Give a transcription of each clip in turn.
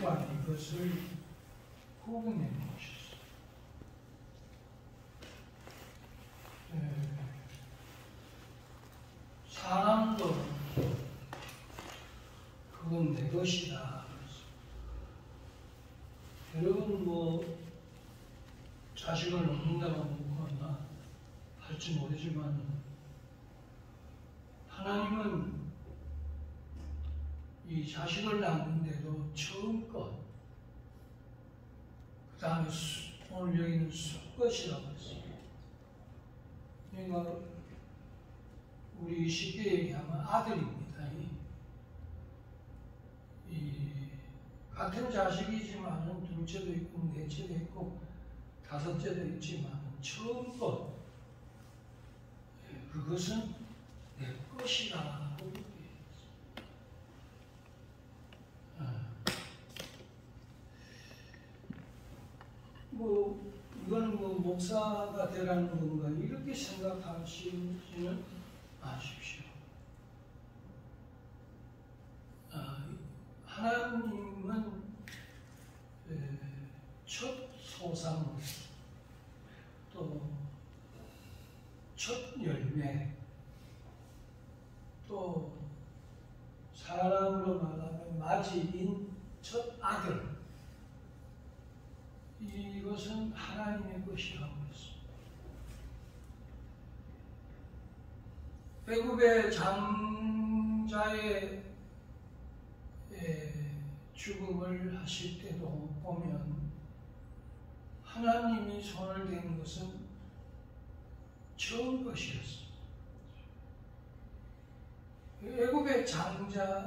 누가 이것을 구분해 보셨어요. 사람도 그건 내 것이다. 여러분 뭐 자식을 낳는다고 묻거나 할지 모르지만 하나님은 이 자식을 낳는데도 처음 것, 그 다음에 오늘 여기는 수것이라고 했어요. 그러니까 우리 쉽게 얘기하면 아들입니다. 같은 자식이지만 둘째도 있고 넷째도 있고 다섯째도 있지만 처음 것, 그것은 내 것이라고 이거는 목사가 되라는 건가 이렇게 생각하시지는 마십시오. 하나님은 첫 소상, 또 첫 열매, 또 사람으로 말하면 맞이인 첫 아들, 이것은 하나님의 것이라고 했습니다. 애굽의 장자의 죽음을 하실 때도 보면 하나님이 손을 댄 것은 처음 것이었습니다. 애굽의 장자든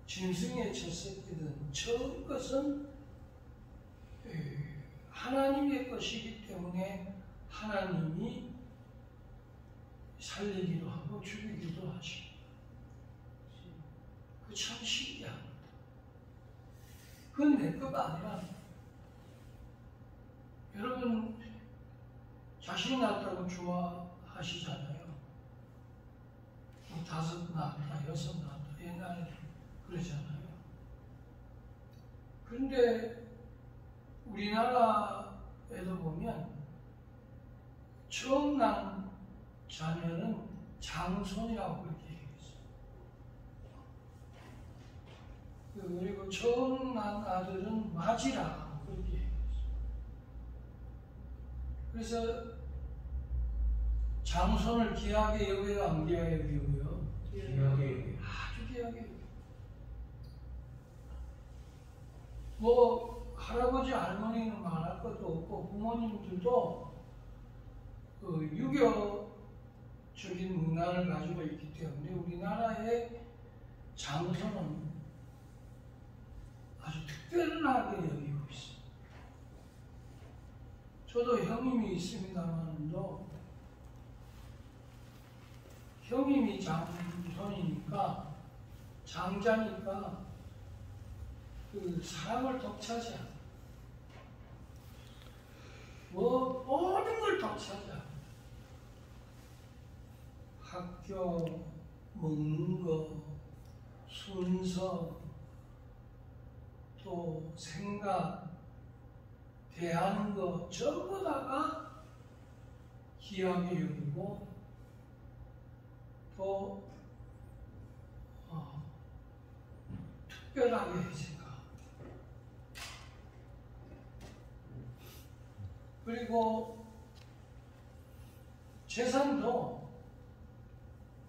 짐승의 첫 새끼든 처음 것은 하나님의 것이기 때문에 하나님이 살리기도 하고 죽이기도 하십니다. 그 참 신기합니다. 그건 내 것 아니라 여러분 자식 낳았다고 좋아하시잖아요. 다섯 낳았다, 여섯 낳았다, 옛날에 그러잖아요. 그런데 우리나라에도 보면 처음 난 자녀는 장손이라고 그렇게 얘기했어요. 그리고 처음 난 아들은 맞이라고 그렇게 얘기했어요. 그래서 장손을 귀하게 여겨요, 안 귀하게 여겨요? 귀하게 여겨요. 아주 귀하게 여겨요. 할아버지, 할머니는 말할 것도 없고 부모님들도 그 유교적인 문화를 가지고 있기 때문에 우리나라의 장손은 아주 특별하게 여기고 있습니다. 저도 형님이 있습니다만도 형님이 장손이니까 장자니까 그 사람을 독차지합니다. 모든 걸 독차지합니다. 학교, 먹는 거, 순서, 또 생각, 대하는 거 전부 다가 귀하게 여기고 또 특별하게 생각합니다. 그리고 재산도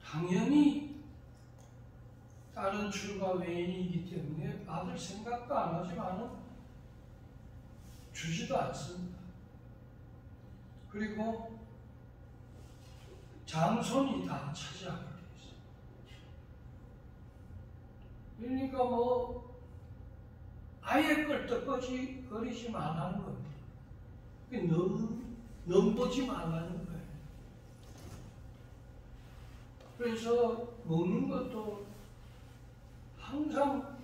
당연히 다른 출가 외인이기 때문에 받을 생각도 안 하지만 주지도 않습니다. 그리고 장손이 다 차지하게 돼 있어요. 그러니까 아예 껄떡거리지 말라는 겁니다. 넘보지 말라는 거예요. 그래서 먹는 것도 항상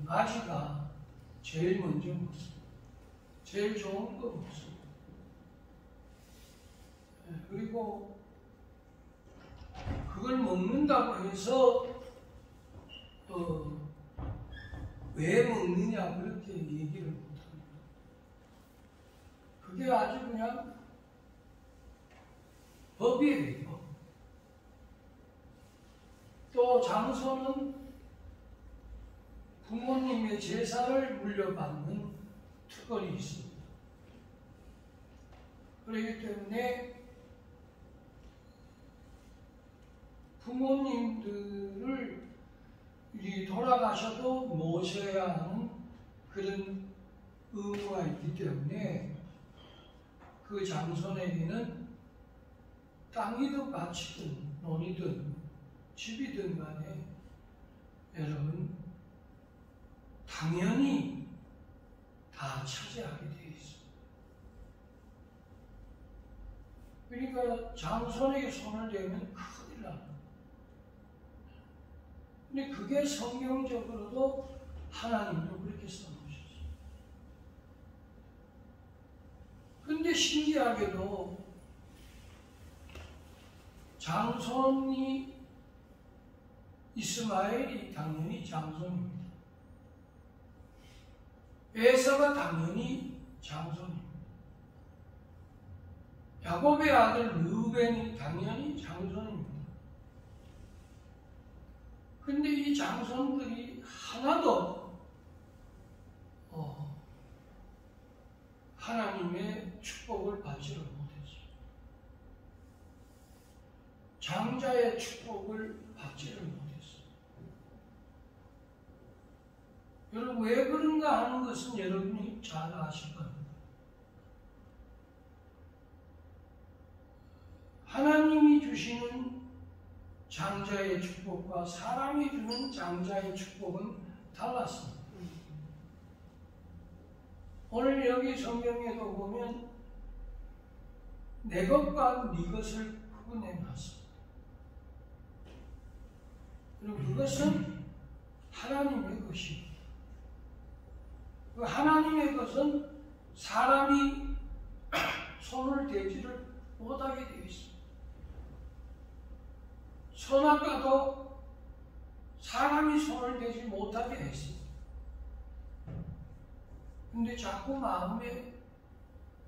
아지가 제일 먼저 먹습니다. 제일 좋은 거 먹습니다. 그리고 그걸 먹는다고 해서 왜 먹느냐 그렇게 얘기를 못합니다. 그게 아주 그냥 법이에요. 법. 또 장소는 부모님의 제사를 물려받는 특권이 있습니다. 그렇기 때문에 부모님들을 돌아가셔도 모셔야 하는 그런 의무가 있기 때문에 그 장손에게는 땅이든 밭이든 논이든 집이든 간에 여러분 당연히 다 차지하게 되어 있습니다. 그러니까 장손에게 손을 대면 큰일 납니다. 근데 그게 성경적으로도 하나님도 그렇게 써놓으셨어요. 근데 신기하게도 장손이 이스마엘이 당연히 장손입니다. 에서가 당연히 장손입니다. 야곱의 아들 르벤이 당연히 장손입니다. 근데 이 장손들이 하나도 하나님의 축복을 받지를 못했어요. 장자의 축복을 받지를 못했어요. 여러분 왜 그런가 하는 것은 여러분이 잘 아실 겁니다. 하나님이 주시는 장자의 축복과 사람이 주는 장자의 축복은 달랐습니다. 오늘 여기 성경에도 보면 내 것과 네 것을 구분해 놨습니다. 그리고 그것은 하나님의 것입니다. 그 하나님의 것은 사람이 손을 대지를 못하게 되어 있습니다. 선악과도 사람이 손을 대지 못하게 했습니다. 근데 자꾸 마음에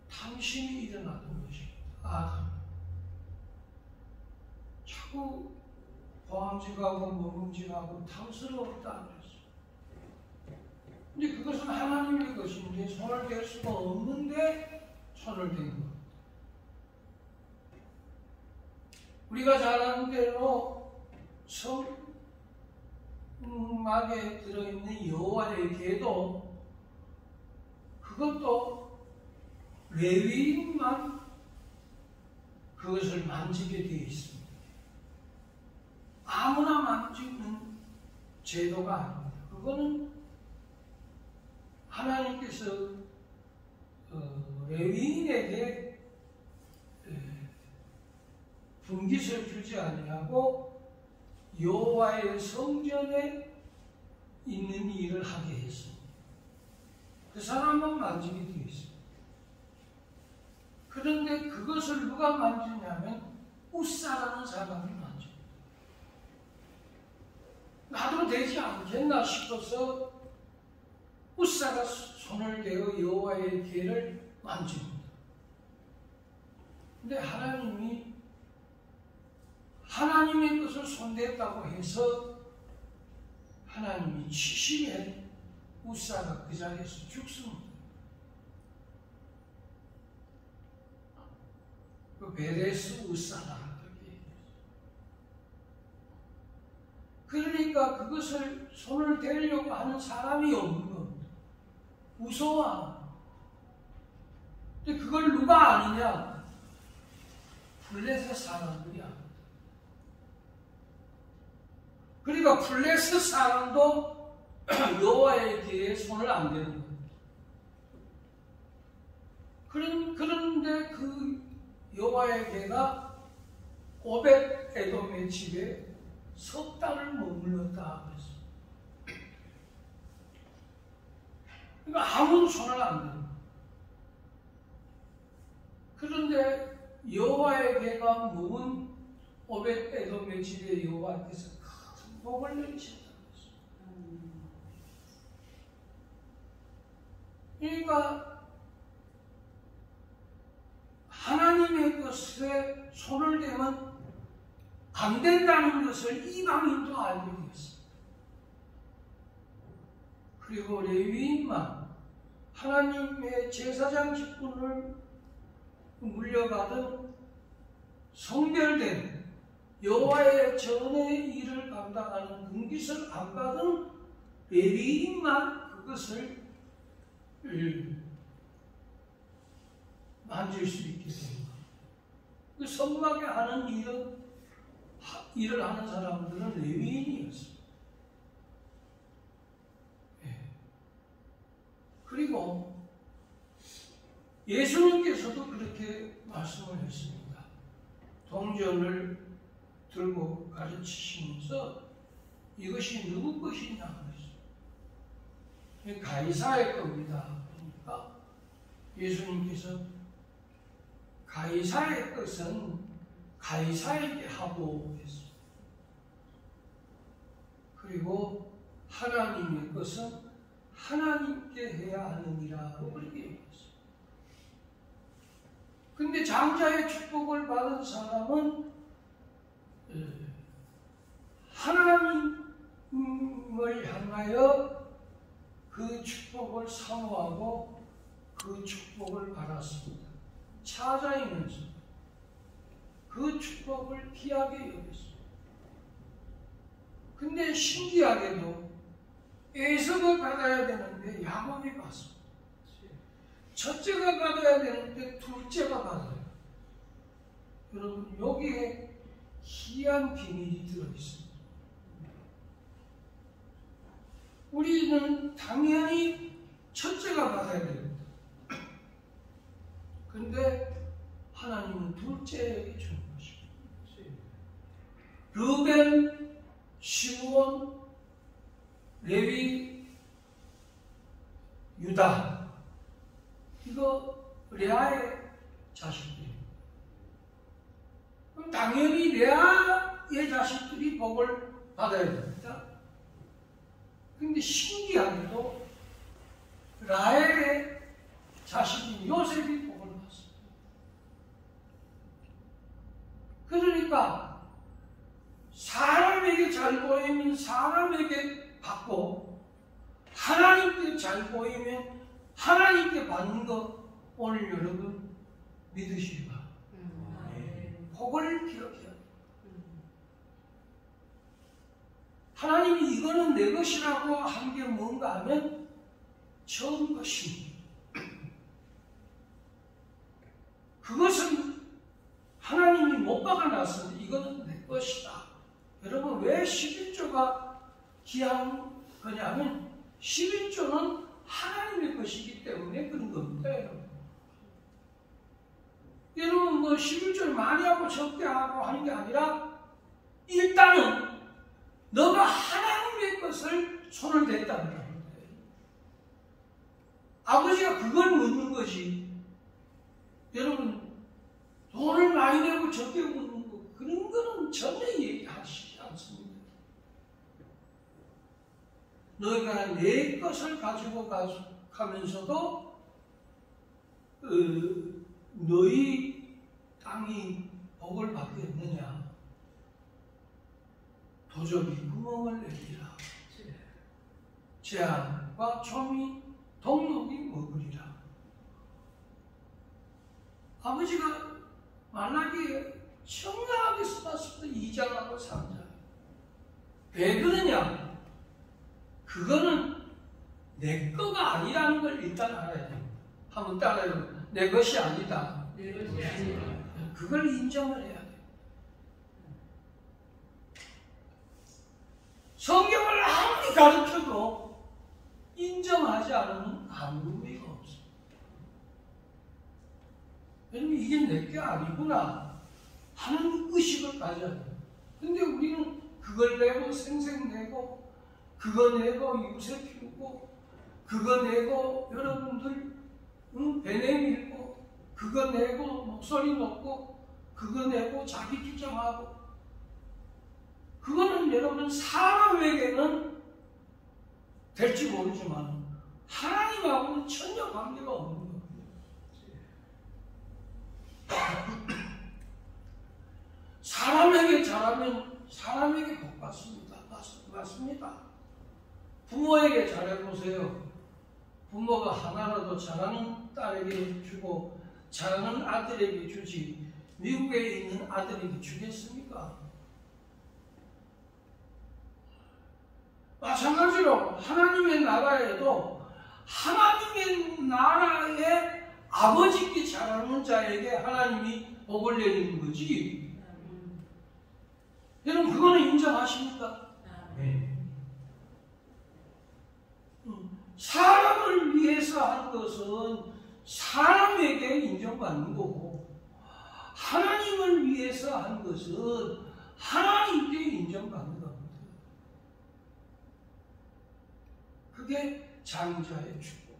탐심이 일어나는 것입니다. 아담. 자꾸 보암직하고 모름직하고 탐스러웠다 그랬어요. 근데 그것은 하나님의 것인데 손을 댈 수가 없는데 손을 댄 것. 우리가 잘 아는 대로 성막에 들어있는 여호와의 계도 그것도 레위인만 그것을 만지게 되어 있습니다. 아무나 만지는 제도가 아닙니다. 그거는 하나님께서 레위인에게 분깃을 주지 아니하고 여호와의 성전에 있는 일을 하게 했습니다. 그 사람만 만지게 되어 있습니다. 그런데 그것을 누가 만지냐면 우사라는 사람이 만집니다. 나도 되지 않겠나 싶어서 우사가 손을 대어 여호와의 계를 만집니다. 근데 하나님의 것을 손댔다고 해서 하나님이 치시면 우사가 그 자리에서 죽습니다. 그 베레스 우사라. 그러니까 그것을 손을 대려고 하는 사람이 없는 겁니다. 무서워. 근데 그걸 누가 아느냐? 블레셋 사람들이 압니다. 그러니까 블레셋 사람도 여호와의 계에 손을 안 대는 겁니다. 그런데 그 여호와의 계가 오벳 에돔의 집에 석 달을 머물렀다 그랬어요. 그러니까 아무도 손을 안 대는 거예요. 그런데 여호와의 계가 묵은 오벳 에돔의 집에 여호와께서 큰 복을 내리셨다고 했어요. 그러니까 하나님의 것에 손을 대면 안 된다는 것을 이방인도 알고 있었습니다. 그리고 레위인만 하나님의 제사장 직분을 물려받은 성별된 여호와의 전의 일을 감당하는 금깃을 안 받은 레위인만 그것을 만질 수 있게 됩니다. 그 성막에 하는 일을 하는 사람들은 레위인이었습니다. 그리고 예수님께서도 그렇게 말씀을 했습니다. 동전을 들고 가르치시면서 이것이 누구 것이냐 그랬어요. 가이사의 겁니다. 그러니까 예수님께서 가이사의 것은 가이사에게 하고 했습니다. 그리고 하나님의 것은 하나님께 해야 하느니라고 그렇게 얘기했어요. 근데 장자의 축복을 받은 사람은 하나님을 향하여 그 축복을 사모하고 그 축복을 받았습니다. 찾아이면서 그 축복을 귀하게 여겼습니다. 근데 신기하게도 에서가 받아야 되는데 야곱이 받습니다. 첫째가 받아야 되는데 둘째가 받아요. 여러분 여기에 희한 비밀이 들어있습니다. 우리는 당연히 첫째가 받아야 됩니다. 근데 하나님은 둘째에게 주는 것입니다. 르벤, 시므온, 레위, 유다 이거 레아의 자식들입니다. 그럼 당연히 레아의 자식들이 복을 받아야 됩니다. 근데 신기하게도 라헬의 자식인 요셉이 복을 받습니다. 그러니까 사람에게 잘 보이면 사람에게 받고 하나님께 잘 보이면 하나님께 받는 거 오늘 여러분 믿으시기 바랍니다. 복을 기억해야 돼요. 하나님이 이거는 내 것이라고 한 게 뭔가 하면 처음 것입니다. 그것은 하나님이 못 박아놨으니 이거는 내 것이다. 여러분 왜 11조가 귀한 거냐면 11조는 하나님의 것이기 때문에 그런 겁니다. 여러분 뭐 11조를 많이 하고 적게 하고 하는 게 아니라 일단은 너가 하나님의 것을 손을 댔다는 거예요. 아버지가 그걸 묻는 것이 여러분 돈을 많이 내고 적게 묻는 거 그런 거는 전혀 얘기하시지 않습니다. 너희가 내 것을 가지고 가면서도 너희 땅이 복을 받겠느냐? 도적이 구멍을 내리라. 재앙과 초미 동록이 먹으리라. 아버지가 말라기에 청량하게 써놨습니다. 2장하고 3장. 왜 그러냐? 그거는 내 거가 아니라는 걸 일단 알아야 돼요. 한번 따라해요. 내 것이 아니다. 내 것이 아니다. 그걸 인정을 해야 돼요. 성경을 아무리 가르쳐도 인정하지 않으면 아무 의미가 없어요. 왜냐면 이게 내 게 아니구나 하는 의식을 가져야 돼요. 근데 우리는 그걸 내고 생색 내고 그거 내고 유세 피우고 그거 내고 여러분들 배 내밀고 그거 내고 목소리 높고 그거 내고 자기 주장하고 그거는 여러분 사람에게는 될지 모르지만 하나님하고는 전혀 관계가 없는 겁니다. 사람에게 잘하면 사람에게 복 받습니다. 맞습니다. 부모에게 잘해보세요. 부모가 하나라도 잘하는 딸에게 주고 잘하는 아들에게 주지 미국에 있는 아들에게 주겠습니까? 마찬가지로 하나님의 나라에도 하나님의 나라의 아버지께 잘하는 자에게 하나님이 복을 내리는 거지. 여러분 그거는 인정하십니까? 네. 사람을 위해서 한 것은 사람에게 인정받는 거고 하나님을 위해서 한 것은 하나님께 인정받는 겁니다. 그게 장자의 축복.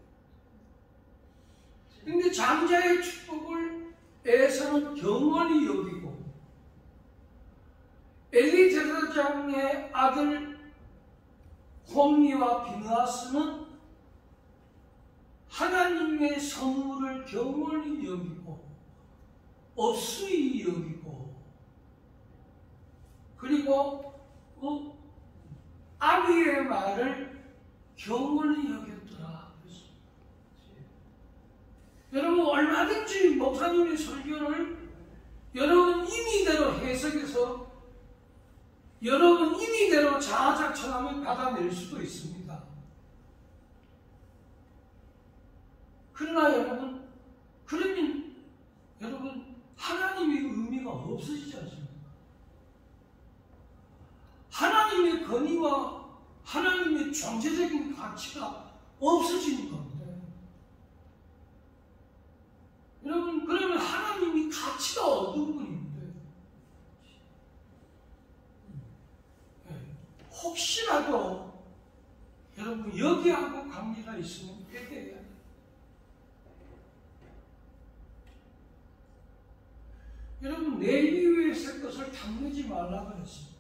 근데 장자의 축복을 에서는 경건히 여기고 엘리 제사장의 아들 홈리와 비느하스는 하나님의 선물을 경건히 여기고 없수히 여기고 그리고 아비의 말을 경건히 여겼더라. 여러분 얼마든지 목사님의 설교를 여러분 임의대로 해석해서 여러분 임의대로 자아작천함을 받아낼 수도 있습니다. 그러나 여러분 그러면 여러분 하나님의 의미가 없어지지 않습니까? 하나님의 권위와 하나님의 존재적인 가치가 없어지는 겁니다. 여러분 그러면 하나님이 가치가 어떤 분인데 혹시라도 여러분 여기하고 관계가 있으면 회개해야 돼요. 여러분 내 이후에 살 것을 탐내지 말라고 했습니다.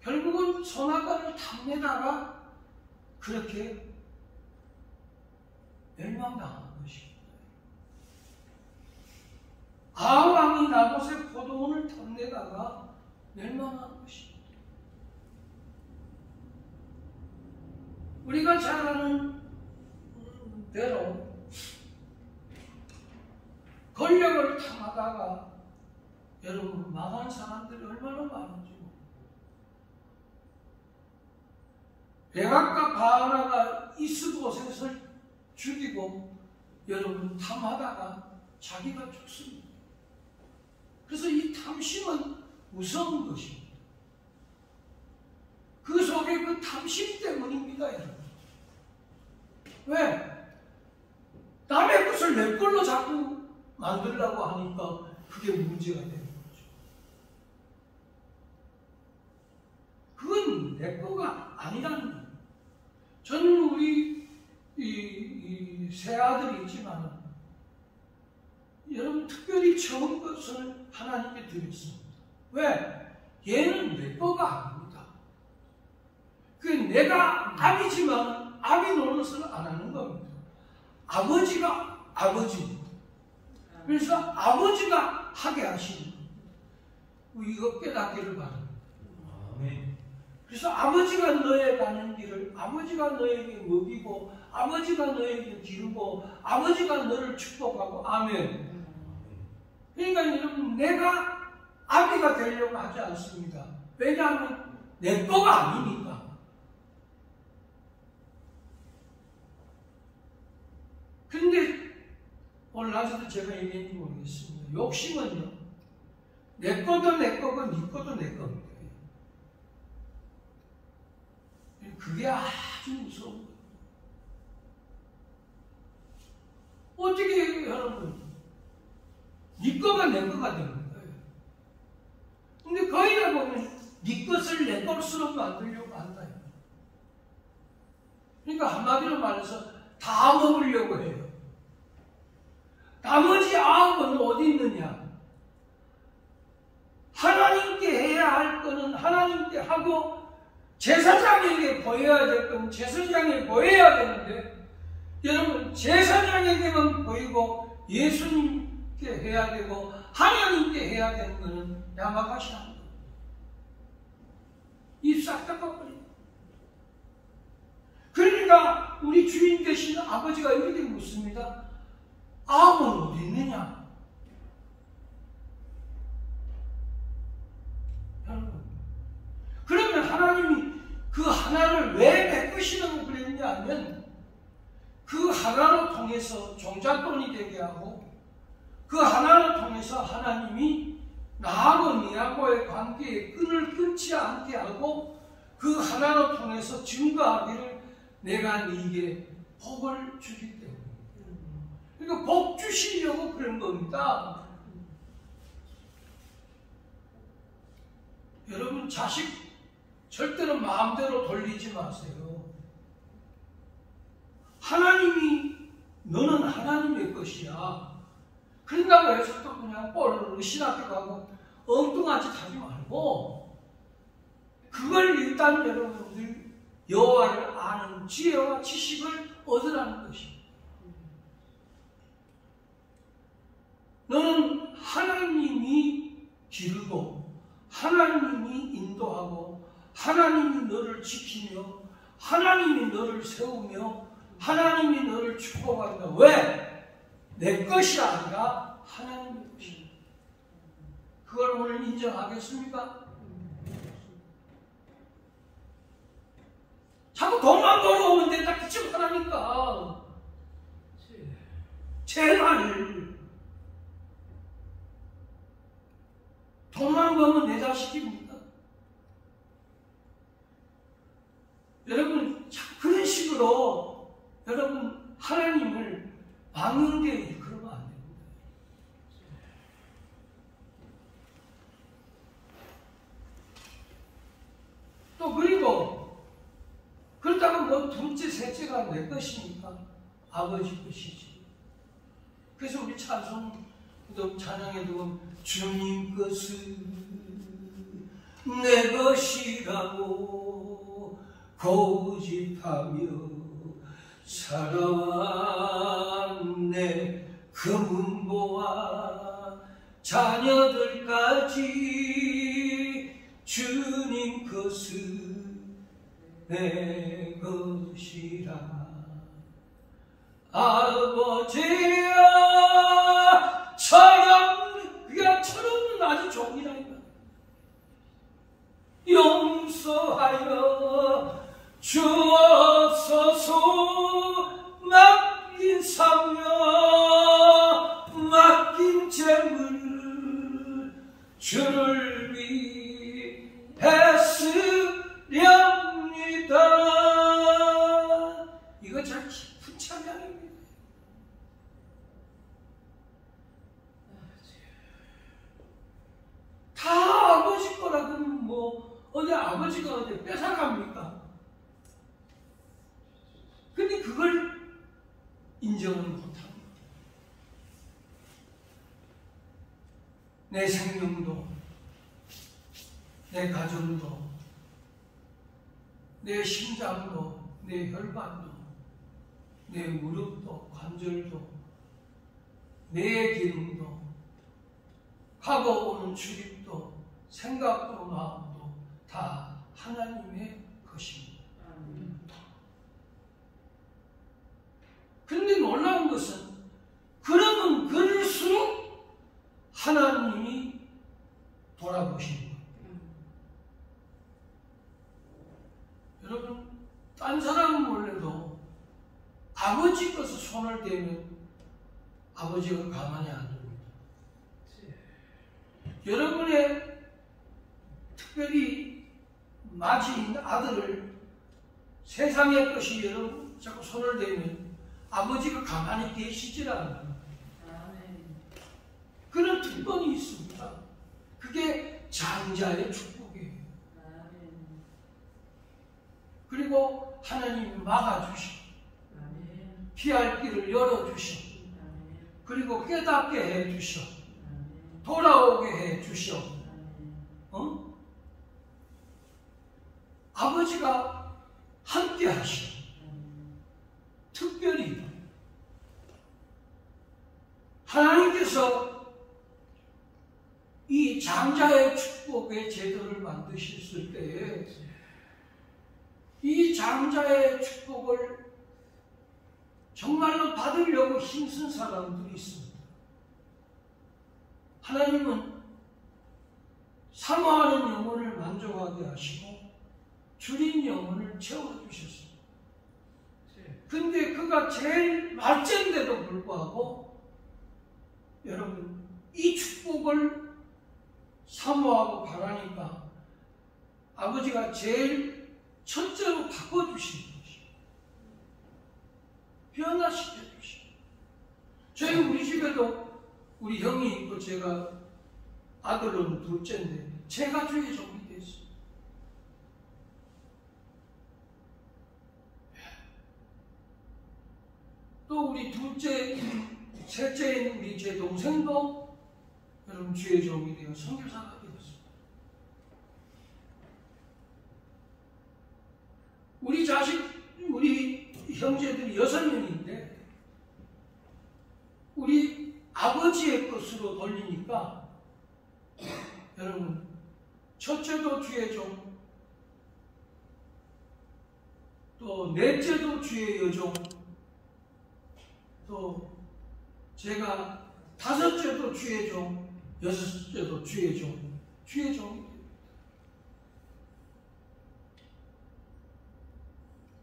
결국은 선악과를 탐내다가 그렇게 멸망당한 것입니다. 아왕이 나봇의 포도원을 탐내다가 멸망한 것입니다. 우리가 잘 아는 대로 권력을 탐하다가 여러분 망한 사람들이 얼마나 많은지 레갑과 바하나가 이스보셋을 죽이고 여러분 탐하다가 자기가 죽습니다. 그래서 이 탐심은 무서운 것입니다. 그 속에 그 탐심 때문입니다, 여러분. 왜? 남의 것을 내 걸로 자꾸 만들려고 하니까 그게 문제가 되는 거죠. 그건 내 거가 아니라는 거예요. 저는 우리 세 아들이 있지만 여러분 특별히 처음 것을 하나님께 드렸습니다. 왜? 얘는 내 거가 아닙니다. 그 내가 아비지만 아비 노릇을 안 하는 겁니다. 아버지가 아버지입니다. 그래서 아버지가 하게 하시는 겁니다. 이거 깨닫기를 바랍니다. 그래서 아버지가 너의 가는 길을 아버지가 너에게 먹이고 아버지가 너에게 기르고 아버지가 너를 축복하고 아멘. 그러니까 여러분 내가 아비가 되려고 하지 않습니다. 왜냐하면 내 거가 아니니까. 근데 오늘 낮에도 제가 얘기했는지 모르겠습니다. 욕심은요 내 거도 내 거고 네 거도 내 겁니다. 그게 아주 무서운 거예요. 어떻게 여러분 네 거가 내 거가 되는 거예요. 근데 거기다 보면 네 것을 내 것으로 만들려고 한다. 그러니까 한마디로 말해서 다 먹으려고 해요. 나머지 9은 어디 있느냐? 하나님께 해야 할 거는 하나님께 하고 제사장에게 보여야 될 건 제사장에 보여야 되는데, 여러분 제사장에게만 보이고 예수님께 해야 되고 하나님께 해야 되는 것은 야마가시 하는 거예요. 입 싹 닦아버려요. 그러니까 우리 주인 되신 아버지가 이렇게 묻습니다. 아합은 어디 있느냐? 여러분, 그러면 하나님이 그 하나를 왜 메꾸시라고 그랬냐 하면, 그 하나를 통해서 종잣돈이 되게 하고, 그 하나를 통해서 하나님이 나하고 니하고의 관계에 끈을 끊지 않게 하고, 그 하나를 통해서 증거하기를 내가 네게 복을 주기 때문에. 그러니까 복 주시려고 그런 겁니다. 여러분 자식 절대로 마음대로 돌리지 마세요. 하나님이 너는 하나님의 것이야. 그런다고 해서 또 그냥 뻘로 신학교 가고 엉뚱한 짓 하지 말고, 그걸 일단 여러분들 여호와를 아는 지혜와 지식을 얻으라는 것입니다. 너는 하나님이 기르고 하나님이 인도하고 하나님이 너를 지키며 하나님이 너를 세우며 하나님이 너를 축복한다. 왜? 내 것이 아니라 하나님의 것이다. 그걸 오늘 인정하겠습니까? 자꾸 돈만 벌어오면 된다 그쯤 하라니까. 제발 돈만 벌면 내 자식입니까? 여러분 그런 식으로 여러분 하나님을 망언되게 그러면 안 됩니다. 또 그리고 그렇다고 뭐 둘째 셋째가 내 것이니까 아버지 것이지. 그래서 우리 찬송도 찬양에도 주님 것은 내 것이라고 고집하며 살아왔네. 그 문보와 자녀들까지 주님 것은 내 것이라. 아버지야 처럼, 그게 처럼은 아주 종이라니까. 용서하여 주옵소서. 맡긴 사명 맡긴 재물 주를 위했으렵니다. 이거 참 깊은 찬양입니다. 다 아버지 거라 그러면 뭐 어디 아버지가 어디 뺏어갑니까? 근데 그걸 인정을 못합니다. 내 생명도, 내 가정도, 내 심장도, 내 혈관도, 내 무릎도, 관절도, 내 기능도, 가고 오는 출입도, 생각도, 마음도 다 하나님의 것입니다. 그런데 놀라운 것은 그러면 그럴수록 하나님이 돌아보시는 거예요. 여러분, 딴 사람은 몰라도 아버지 것을 손을 대면 아버지가 가만히 안 둡니다. 여러분의 특별히 맞이인 아들을 세상의 것이 여러분 자꾸 손을 대면 아버지가 가만히 계시질 않아요. 그런 특권이 있습니다. 그게 장자의 축복이에요. 그리고 하나님이 막아주시고 피할 길을 열어주시고 그리고 깨닫게 해주셔 돌아오게 해주셔 아버지가 함께 하시고 특별히 하나님께서 이 장자의 축복의 제도를 만드셨을 때에 이 장자의 축복을 정말로 받으려고 힘쓴 사람들이 있습니다. 하나님은 사모하는 영혼을 만족하게 하시고 줄인 영혼을 채워주셨습니다. 근데 그가 제일 말째인데도 불구하고 여러분 이 축복을 사모하고 바라니까 아버지가 제일 첫째로 바꿔주신 것이 변화시켜 주신. 저희 우리 집에도 우리 형이 있고 제가 아들은 둘째인데 제가 주의 종이 됐어요. 또 우리 셋째인 우리 제 동생도 여러분 주의 종이 되어 선교사가 되었습니다. 우리 우리 형제들이 6명인데 우리 아버지의 것으로 돌리니까 여러분 첫째도 주의 종, 또 넷째도 주의 여종, 또 제가 5째도 주의 종, 6째도 주의 종, 주의 종이 됩니다.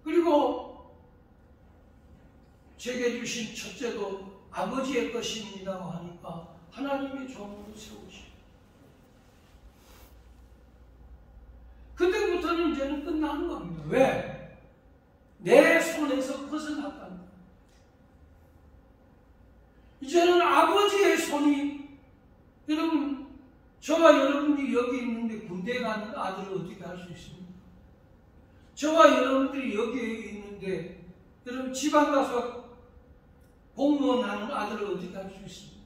그리고 제게 주신 첫째도 아버지의 것입니다 하니까 하나님의 종으로 세우시고 그때부터는 이제는 끝난 겁니다. 왜? 내 손에서 벗어났답니다. 이제는 아버지의 손이 여러분 저와 여러분이 여기 있는데 군대 가는 아들을 어떻게 할 수 있습니까? 저와 여러분들이 여기에 있는데 여러분 지방 가서 공무원 하는 아들을 어떻게 할 수 있습니까?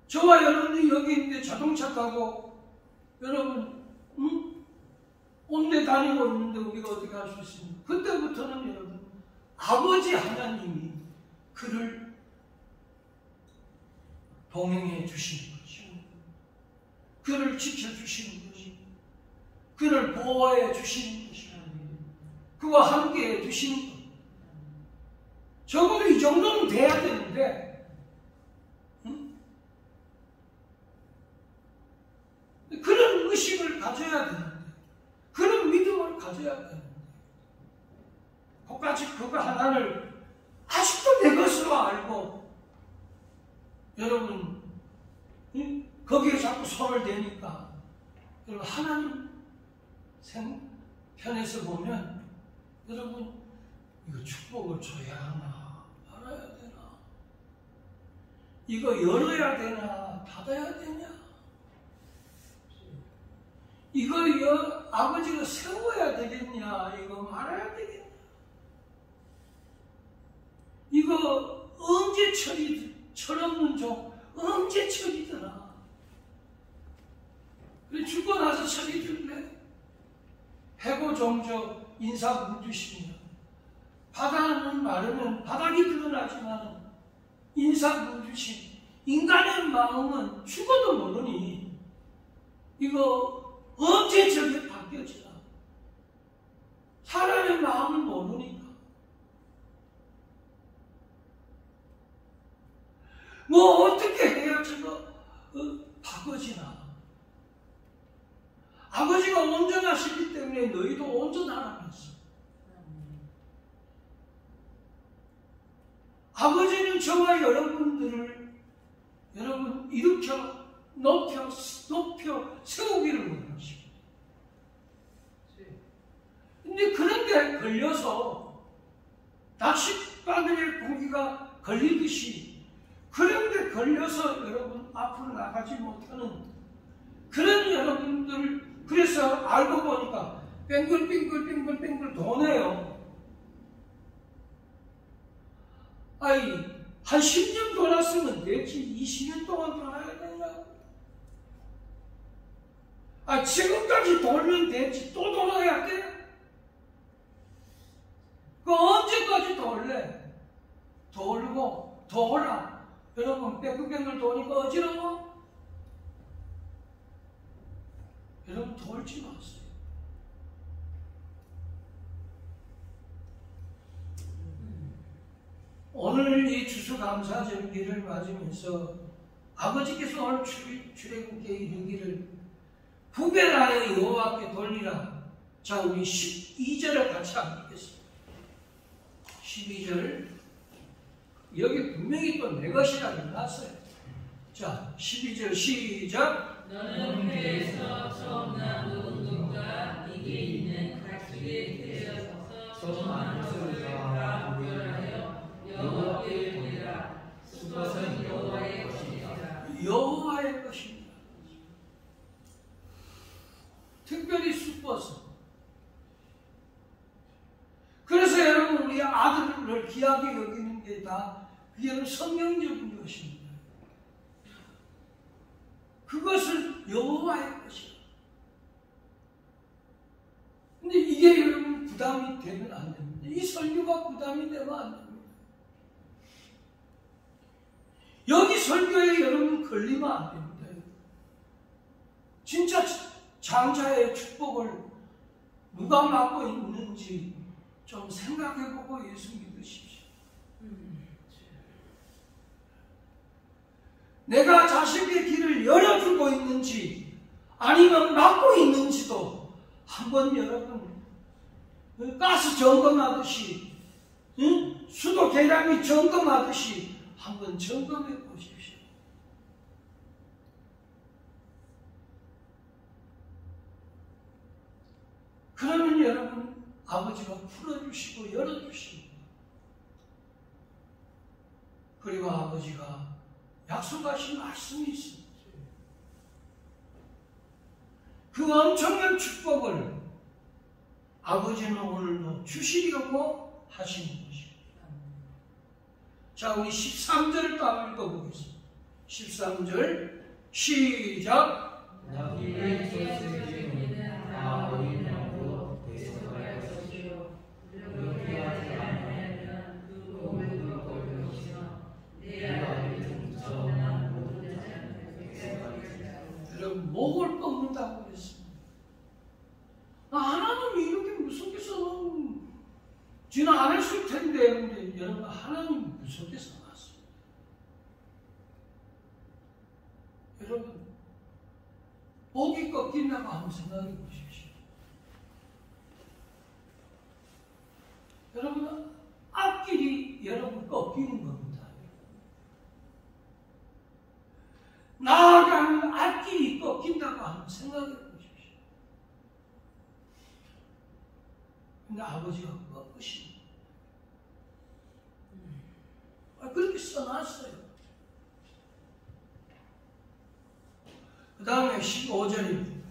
저와 여러분들이 여기 있는데 자동차 타고 여러분 온데 다니고 있는데 우리가 어떻게 할 수 있습니까? 그때부터는 여러분 아버지 하나님이 그를 동행해 주시는 것이고 그를 지켜주시는 것이고 그를 보호해 주시는 것이고 그와 함께 해 주시는 것. 적어도 이 정도는 돼야 되는데 그런 의식을 가져야 되는데 그런 믿음을 가져야 되는데 똑같이 그거 하나를 아직도 내 것으로 알고 여러분 거기에 자꾸 손을 대니까 여러분 하나님 편에서 보면 여러분 이거 축복을 줘야 하나 알아야 되나 이거 열어야 되나 닫아야 되냐 이거 아버지가 세워야 되겠냐 이거 말아야 되겠냐 이거 언제 철없는 종 언제 처리더라 그래 죽고 나서 처리 줄래 해고 종저 인사 문주십니다 바다는 마르면 바닥이 드러나지만 인사 문주심 인간의 마음은 죽어도 모르니 이거 언제 저게 바뀌어지나 사람의 마음을 모르니까 뭐 어떻게 해야 저거 바꿔지나 아버지가 온전하시기 때문에 너희도 온전하라면서 아버지는 저와 여러분들을 여러분 일으켜 높여 세우기를 원하시고 근데 그런데 걸려서 낚싯바늘에 고기가 걸리듯이 그런데 걸려서 여러분 앞으로 나가지 못하는 그런 여러분들 그래서 알고 보니까 뱅글뱅글 도네요. 아이 한 10년 돌았으면 되지 20년 동안 돌아야 되냐? 지금까지 돌면 됐지. 또 돌아야 돼? 그 언제까지 돌래? 돌고, 돌아. 여러분, 뺑글뺑글 도니까 어지러워? 여러분, 돌지 마세요. 오늘 이 추수감사절기를 맞으면서 아버지께서 오늘 출애굽기에 이르기를 구별하여 여호와께 돌리라. 자, 우리 12절을 같이 한번 읽겠습니다. 12절. 여기 분명히 또 내 것이라고 나왔어요. 자, 12절 시작. 너는 배에서 처음 난 모든 것과 이게 있는 가축에 대하여서 처음 것을 다 구별하여 여호와께 돌리라. 수것은 여호와의 것이니라. 여호와의 것입니다. 특별히 숫것은. 그래서 여러분, 우리 아들을 귀하게 여기는 게 다 그게 성경적인 것입니다. 그것을 여호와의 것이다. 근데 이게 여러분 부담이 되면 안 됩니다. 이 설교가 부담이 되면 안 됩니다. 여기 설교에 여러분 걸리면 안 됩니다. 진짜 장자의 축복을 누가 맡고 있는지 좀 생각해보고 예수 믿으십시오. 내가 자식의 길을 열어주고 있는지 아니면 막고 있는지도 한번 여러분 가스 점검하듯이 수도 계량기 점검하듯이 한번 점검해 보십시오. 그러면 여러분 아버지가 풀어주시고 열어주시고 그리고 아버지가 약속하신 말씀이 있습니다. 그 엄청난 축복을 아버지는 오늘도 주시려고 하시는 것입니다. 자, 우리 13절을 또 한번 읽어보겠습니다. 13절 시작. 너희의 지었으리는 다 어린 양으로 대속할 것이요 그렇게 하지 않으면 그 고물도 걸 것이며 내 아들이 등쳐난 모든 자는 대속할 것이다. 여러분, 목을 꺾는다고 그랬습니다. 하나님이 이렇게 무섭게 써놓은 지는 안 했을 텐데, 근데 여러분, 하나님이 무섭게 써놨습니다. 여러분, 목이 꺾인다고 한번 생각해 보십시오. 여러분, 앞길이 여러분 꺾이는 겁니다. 나아가는 앞길이 꺾인다고 한번 생각해 보십시오. 근데 아버지가 꺾으십니다. 그렇게 써놨어요. 그 다음에 15절입니다.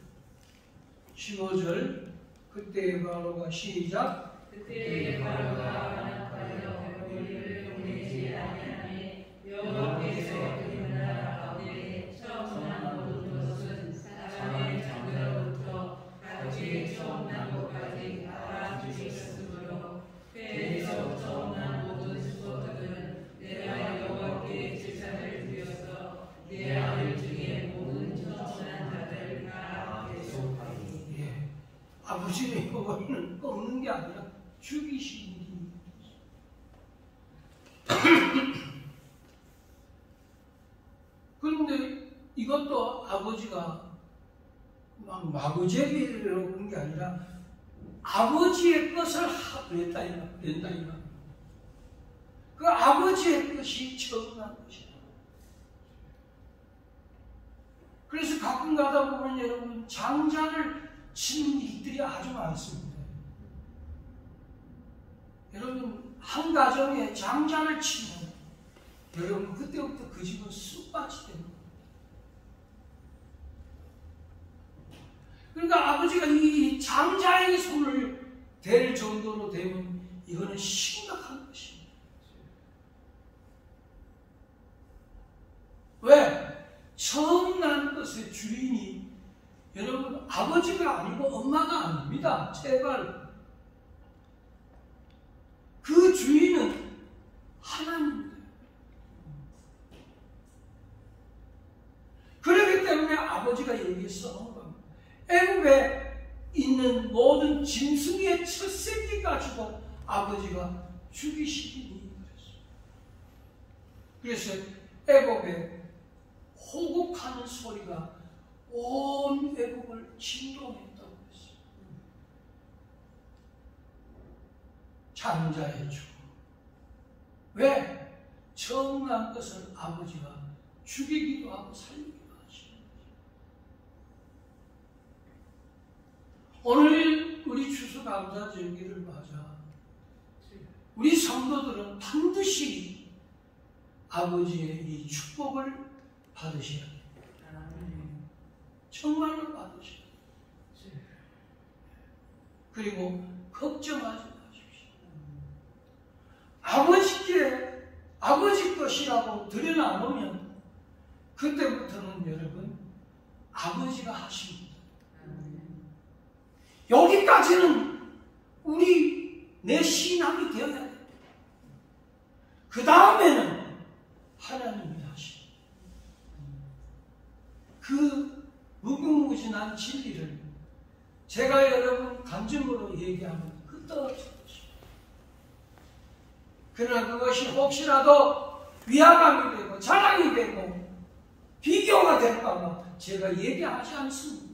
15절. 그때의 바로가 시작. 그때의 바로가 완악하여 우리를 보내지 아니하니 여호와께서 그 나라 가운데 처음 난 모든 것은 사람의 장자로부터 가축의 처음 난 것까지 알아주셨으므로 배에서 처음 난 모든 수고들은 내가 여호와께 제사를 드려서 내 아들 중에 모든 처음 난 자들을 다 대속하리. 예. 아버지의 이거는 꺾는 게 아니라 죽이시는 일입니다. 그런데 이것도 아버지가 막 마구제비로 그런 게 아니라 아버지의 것을 하랬다 이말. 그 아버지의 것이 처음난 것이다. 그래서 가끔 가다 보면 여러분 장자를 치는 일들이 아주 많습니다. 여러분 한 가정에 장자를 치면 여러분 그때부터 그 집은 쑥밭이 됩니다. 그러니까 아버지가 이 장자의 손을 댈 정도로 되면 이거는 심각한 것입니다. 왜? 처음 난 것의 주인이 여러분, 아버지가 아니고 엄마가 아닙니다. 제발. 그 주인은 하나님입니다. 그렇기 때문에 아버지가 여기에 써놓은 겁니다. 애굽에 있는 모든 짐승의 첫 새끼 가지고 아버지가 죽이시기니 그랬어요. 그래서 애굽에 호곡하는 소리가 온 애굽을 진동했다고 했어요. 장자의 죽음. 왜? 처음 난 것을 아버지가 죽이기도 하고 살리기도 하시는 거죠. 오늘 우리 추수감사절기를 맞아 우리 성도들은 반드시 아버지의 이 축복을 받으셔야 돼요. 정말로 받으셔야 돼요. 그리고 걱정하지 마십시오. 아버지 것이라고 들여나오면 그때부터는 여러분 아버지가 하십니다. 여기까지는 내 신앙이 되어야 돼요. 그 다음에는 하나님이 하십니다. 그 무궁무진한 진리를 제가 여러분 간증으로 얘기하면 끝없이 그러나 그것이 혹시라도 위화감이 되고 자랑이 되고 비교가 될까봐 제가 얘기하지 않습니다.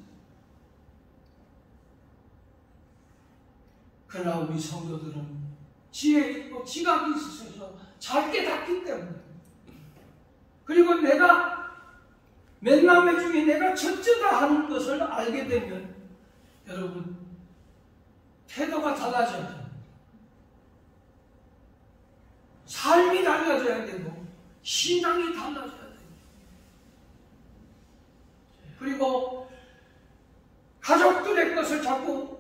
그러나 우리 성도들은 지혜 있고 지각이 있어서 잘 깨닫기 때문에 그리고 내가 맨남매 중에 내가 첫째다 하는 것을 알게 되면 여러분 태도가 달라져야 됩니다. 삶이 달라져야 되고 신앙이 달라져야 됩니다. 그리고 가족들의 것을 자꾸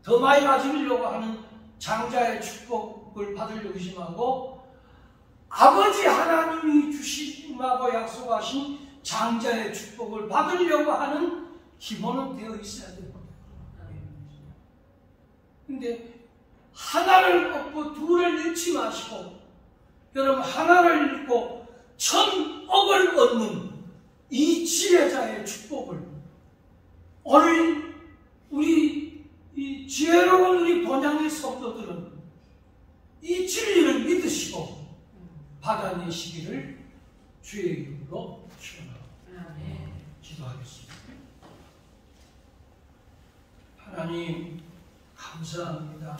더 많이 가지려고 하는 장자의 축복을 받으려고 희심하고 아버지 하나님이 주시라고 약속하신 장자의 축복을 받으려고 하는 기본은 되어 있어야 됩니다. 근데 하나를 얻고 둘을 잃지 마시고 여러분 하나를 잃고 1000억을 얻는 이 지혜자의 축복을 오늘 우리 이 지혜로운 우리 본향의 성도들은 이 진리를 믿으시고 받아내시기를 주의 이름으로 축원합니다. 기도하겠습니다. 하나님 감사합니다.